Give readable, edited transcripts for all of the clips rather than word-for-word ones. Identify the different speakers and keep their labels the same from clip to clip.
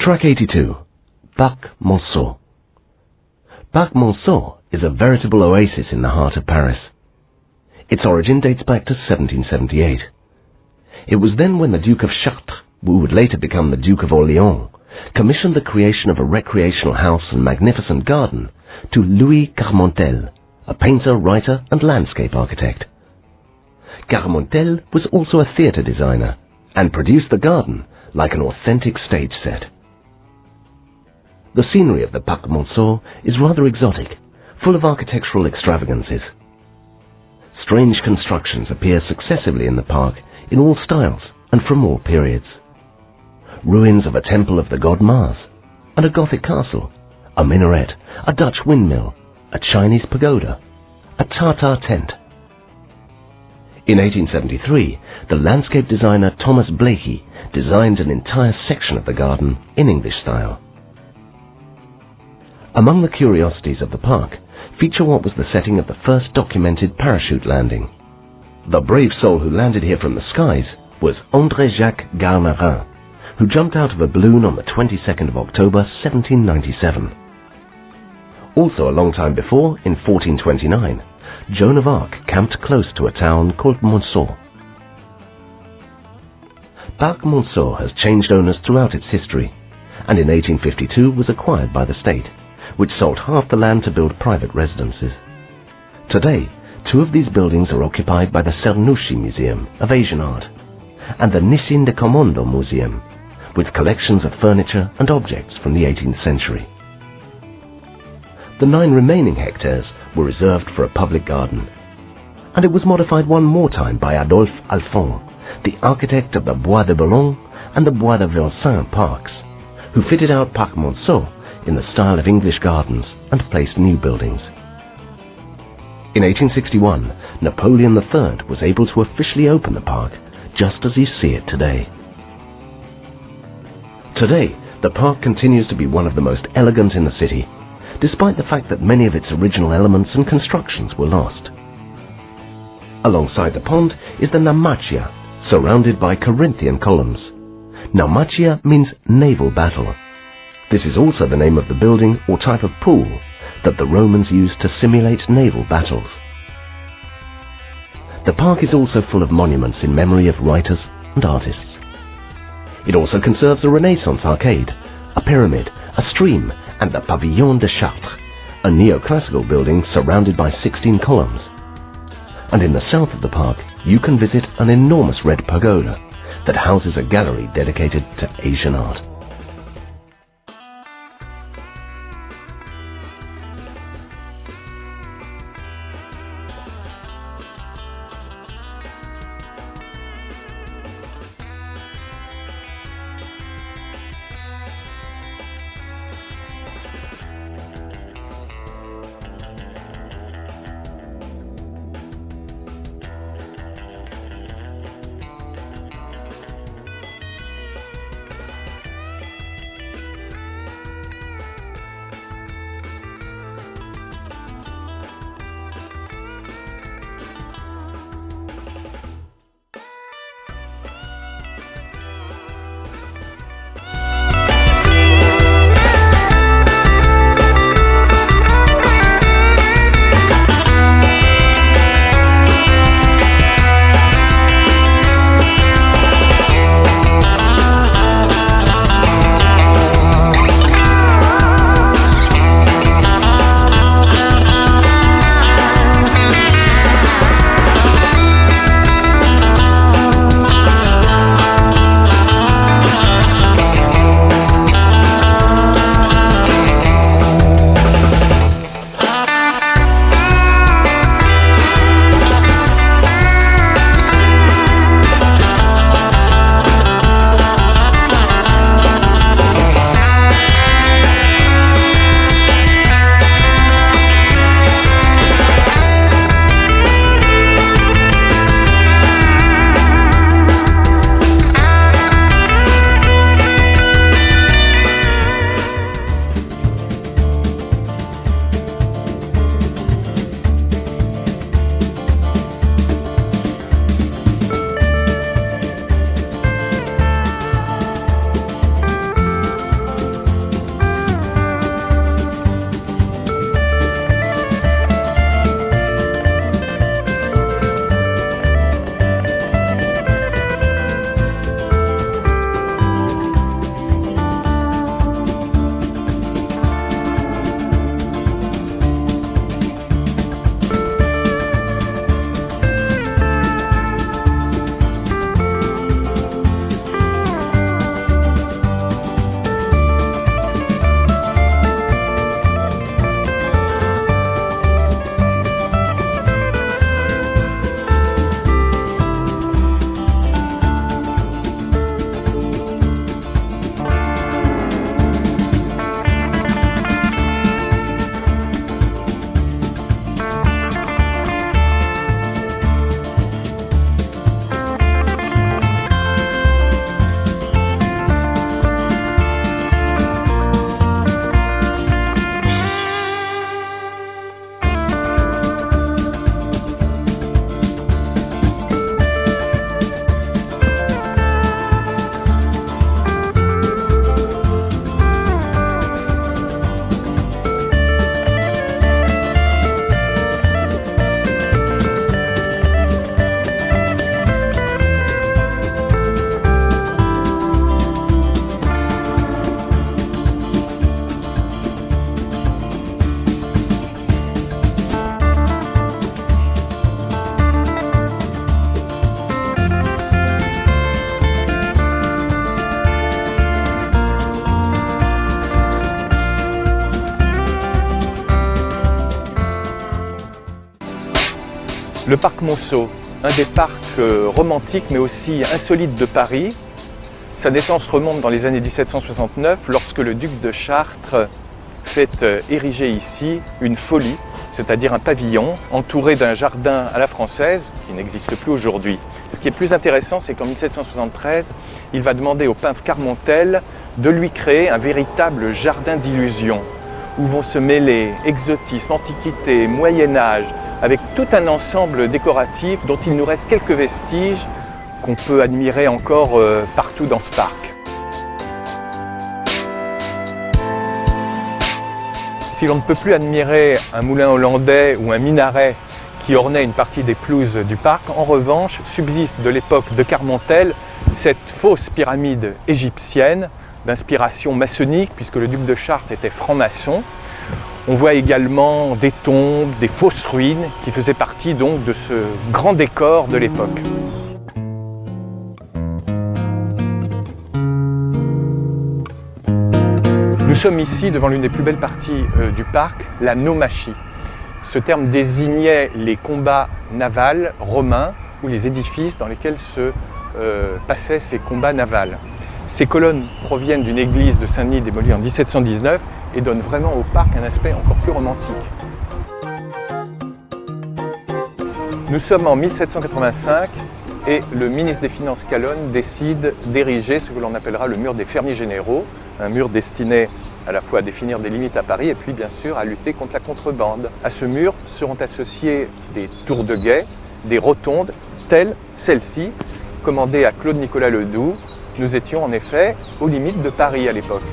Speaker 1: Track 82, Parc Monceau. Parc Monceau is a veritable oasis in the heart of Paris. Its origin dates back to 1778. It was then when the Duke of Chartres, who would later become the Duke of Orléans, commissioned the creation of a recreational house and magnificent garden to Louis Carmontel, a painter, writer, and landscape architect. Carmontel was also a theatre designer and produced the garden like an authentic stage set. The scenery of the Parc Monceau is rather exotic, full of architectural extravagances. Strange constructions appear successively in the park in all styles and from all periods. Ruins of a temple of the god Mars, and a Gothic castle, a minaret, a Dutch windmill, a Chinese pagoda, a Tartar tent. In 1873, the landscape designer Thomas Blakey designed an entire section of the garden in English style. Among the curiosities of the park feature what was the setting of the first documented parachute landing. The brave soul who landed here from the skies was André-Jacques Garnerin, who jumped out of a balloon on the 22nd of October 1797. Also a long time before, in 1429, Joan of Arc camped close to a town called Monceau. Parc Monceau has changed owners throughout its history, and in 1852 was acquired by the state, which sold half the land to build private residences. Today, two of these buildings are occupied by the Cernouchi Museum of Asian Art and the Nissin de Commando Museum, with collections of furniture and objects from the 18th century. The 9 remaining hectares were reserved for a public garden, and it was modified one more time by Adolphe Alphand, the architect of the Bois de Boulogne and the Bois de Vincennes parks, who fitted out Parc Monceau in the style of English gardens and placed new buildings. In 1861, Napoleon III was able to officially open the park just as you see it today. Today, the park continues to be one of the most elegant in the city, despite the fact that many of its original elements and constructions were lost. Alongside the pond is the Naumachia, surrounded by Corinthian columns. Naumachia means naval battle. This is also the name of the building or type of pool that the Romans used to simulate naval battles. The park is also full of monuments in memory of writers and artists. It also conserves a Renaissance arcade, a pyramid, a stream, and the Pavillon de Chartres, a neoclassical building surrounded by 16 columns. And in the south of the park, you can visit an enormous red pagoda that houses a gallery dedicated to Asian art.
Speaker 2: Le parc Monceau, un des parcs romantiques mais aussi insolites de Paris. Sa naissance remonte dans les années 1769 lorsque le duc de Chartres fait ériger ici une folie, c'est-à-dire un pavillon entouré d'un jardin à la française qui n'existe plus aujourd'hui. Ce qui est plus intéressant, c'est qu'en 1773, il va demander au peintre Carmontel de lui créer un véritable jardin d'illusions où vont se mêler exotisme, antiquité, Moyen-Âge, avec tout un ensemble décoratif dont il nous reste quelques vestiges qu'on peut admirer encore partout dans ce parc. Si l'on ne peut plus admirer un moulin hollandais ou un minaret qui ornait une partie des pelouses du parc, en revanche, subsiste de l'époque de Carmontel cette fausse pyramide égyptienne d'inspiration maçonnique, puisque le duc de Chartres était franc-maçon. On voit également des tombes, des fausses ruines qui faisaient partie donc de ce grand décor de l'époque. Nous sommes ici devant l'une des plus belles parties du parc, la naumachie. Ce terme désignait les combats navals romains ou les édifices dans lesquels se passaient ces combats navals. Ces colonnes proviennent d'une église de Saint-Denis démolie en 1719 et donnent vraiment au parc un aspect encore plus romantique. Nous sommes en 1785 et le ministre des Finances Calonne décide d'ériger ce que l'on appellera le mur des fermiers généraux, un mur destiné à la fois à définir des limites à Paris et puis bien sûr à lutter contre la contrebande. À ce mur seront associés des tours de guet, des rotondes telles celle-ci, commandées à Claude-Nicolas Ledoux. Nous étions en effet aux limites de Paris à l'époque.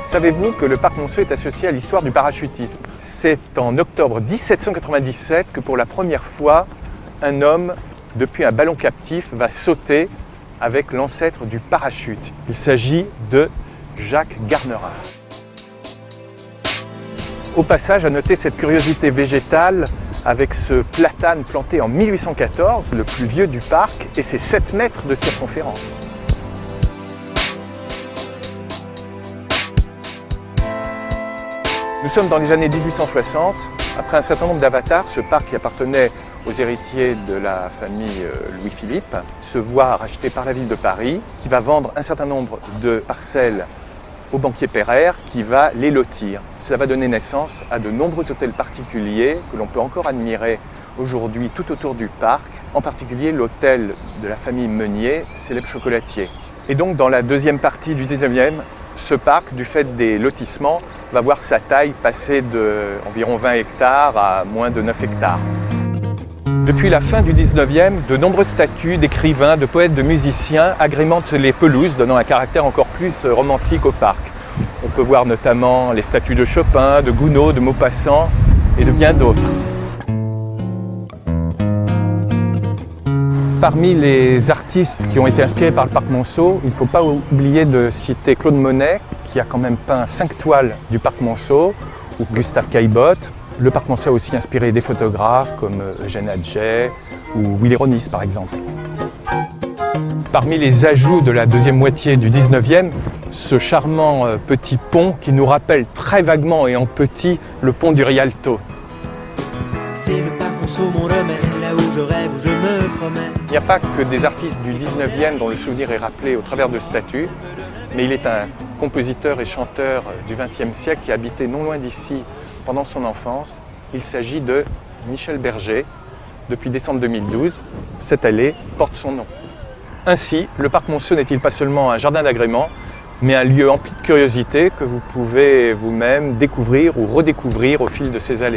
Speaker 2: Savez-vous que le parc Monceau est associé à l'histoire du parachutisme? C'est en octobre 1797 que pour la première fois, un homme, depuis un ballon captif, va sauter avec l'ancêtre du parachute. Il s'agit de Jacques Garnerin. Au passage, à noter cette curiosité végétale avec ce platane planté en 1814, le plus vieux du parc, et ses 7 mètres de circonférence. Nous sommes dans les années 1860. Après un certain nombre d'avatars, ce parc qui appartenait aux héritiers de la famille Louis-Philippe se voit racheté par la ville de Paris, qui va vendre un certain nombre de parcelles au banquier Pereire, qui va les lotir. Cela va donner naissance à de nombreux hôtels particuliers que l'on peut encore admirer aujourd'hui tout autour du parc, en particulier l'hôtel de la famille Meunier, célèbre chocolatier. Et donc dans la deuxième partie du 19e, ce parc, du fait des lotissements, va voir sa taille passer d'environ 20 hectares à moins de 9 hectares. Depuis la fin du 19e, de nombreuses statues d'écrivains, de poètes, de musiciens agrémentent les pelouses, donnant un caractère encore plus romantique au parc. On peut voir notamment les statues de Chopin, de Gounod, de Maupassant et de bien d'autres. Parmi les artistes qui ont été inspirés par le parc Monceau, il ne faut pas oublier de citer Claude Monet, qui a quand même peint 5 toiles du parc Monceau, ou Gustave Caillebotte. Le parc Monceau a aussi inspiré des photographes comme Eugène Atget ou Willy Ronis par exemple. Parmi les ajouts de la deuxième moitié du 19e, ce charmant petit pont qui nous rappelle très vaguement et en petit le pont du Rialto.
Speaker 3: C'est le parc Monceau, mon remède, là où je rêve, où je me promène.
Speaker 2: Il n'y a pas que des artistes du 19e dont le souvenir est rappelé au travers de statues, mais il est un compositeur et chanteur du XXe siècle qui habitait non loin d'ici pendant son enfance. Il s'agit de Michel Berger. Depuis décembre 2012, cette allée porte son nom. Ainsi, le parc Monceau n'est-il pas seulement un jardin d'agrément, mais un lieu empli de curiosité que vous pouvez vous-même découvrir ou redécouvrir au fil de ces allées.